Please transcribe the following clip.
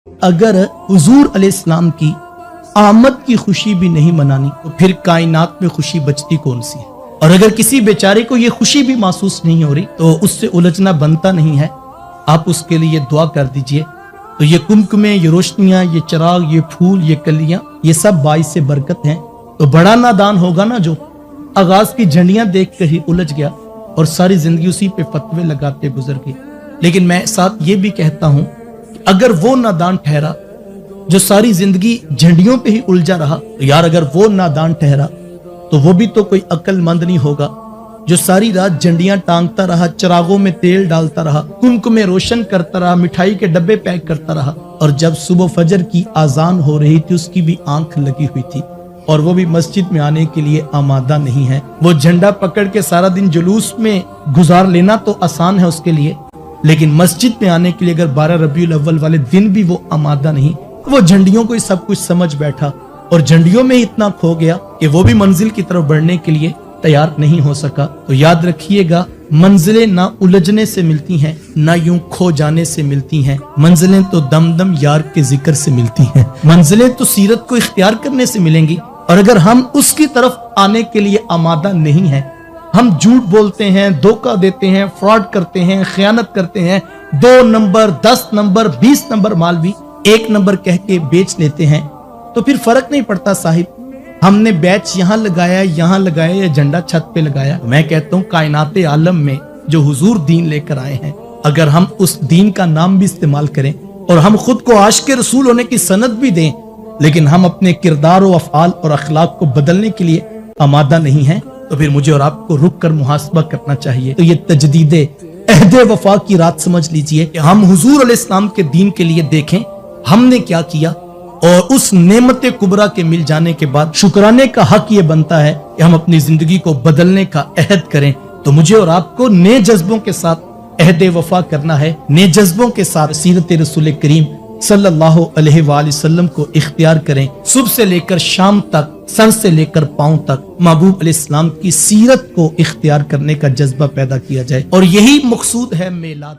अगर हुजूर अलैहिस्सलाम की आमद की खुशी भी नहीं मनानी तो फिर कायनात में खुशी बचती कौन सी है। और अगर किसी बेचारे को ये खुशी भी महसूस नहीं हो रही तो उससे उलझना बनता नहीं है। आप उसके लिए दुआ कर दीजिए। तो ये कुमकुमे, ये रोशनियां, ये चिराग, ये फूल, ये कलियां, ये सब बाइस से बरकत हैं। तो बड़ा नादान होगा ना जो आगाज की झंडियां देख कर ही उलझ गया और सारी जिंदगी उसी पे फतवे लगाते गुजर गई। लेकिन मैं साथ ये भी कहता हूं कि अगर वो नादान ठहरा जो सारी जिंदगी झंडियों पे ही उलझा रहा, तो यार अगर वो नादान ठहरा तो वो भी तो कोई अक्लमंद नहीं होगा जो सारी रात झंडियां टांगता रहा, चिरागों में तेल डालता रहा, कुमकुमे रोशन करता रहा, मिठाई के डब्बे पैक करता रहा, और जब सुबह फजर की आजान हो रही थी उसकी भी आंख लगी हुई थी और वो भी मस्जिद में आने के लिए आमादा नहीं है। वो झंडा पकड़ के सारा दिन जुलूस में गुजार लेना तो आसान है उसके लिए, लेकिन मस्जिद में आने के लिए अगर 12 रबीउल अव्वल वाले दिन भी वो आमादा नहीं, वो झंडियों को ही सब कुछ समझ बैठा और झंडियों में इतना खो गया कि वो भी मंजिल की तरफ बढ़ने के लिए तैयार नहीं हो सका। तो याद रखिएगा, मंजिलें ना उलझने से मिलती हैं, ना यूं खो जाने से मिलती हैं। मंजिलें तो दम दम यार के जिक्र से मिलती हैं। मंजिलें तो सीरत को इख्तियार करने से मिलेंगी, और अगर हम उसकी तरफ आने के लिए आमादा नहीं हैं, हम झूठ बोलते हैं, धोखा देते हैं, फ्रॉड करते हैं, खयानत करते हैं, 2 नंबर, 10 नंबर, 20 नंबर माल भी 1 नंबर कह के बेच लेते हैं, तो फिर फर्क नहीं पड़ता साहिब हमने बैच यहाँ लगाया, यहाँ लगाया या झंडा छत पे लगाया। मैं कहता हूँ कायनाते आलम में जो हुजूर दीन लेकर आए हैं, अगर हम उस दीन का नाम भी इस्तेमाल करें और हम खुद को आशिक रसूल होने की सनद भी दें, लेकिन हम अपने किरदार और अफआल और अखलाक को बदलने के लिए आमादा नहीं है, तो फिर मुझे और आपको रुक कर मुहासबा करना चाहिए। तो ये तजदीदे अहदे वफा की रात समझ लीजिए कि हम हुजूर अलैहिस्सलाम के दीन के लिए देखें हमने क्या किया, और उस नेमत कुबरा के मिल जाने के बाद शुक्राने का हक ये बनता है कि हम अपनी जिंदगी को बदलने का अहद करें। तो मुझे और आपको नए जज्बों के साथ अहदे वफा करना है, नए जज्बों के साथ सीरत रसूल करीम सल्लल्लाहु अलैहि वसल्लम को इख्तियार करें। सुबह से लेकर शाम तक, सर से लेकर पांव तक महबूब अलैहिस्सलाम की सीरत को इख्तियार करने का जज्बा पैदा किया जाए, और यही मकसूद है मेलाद।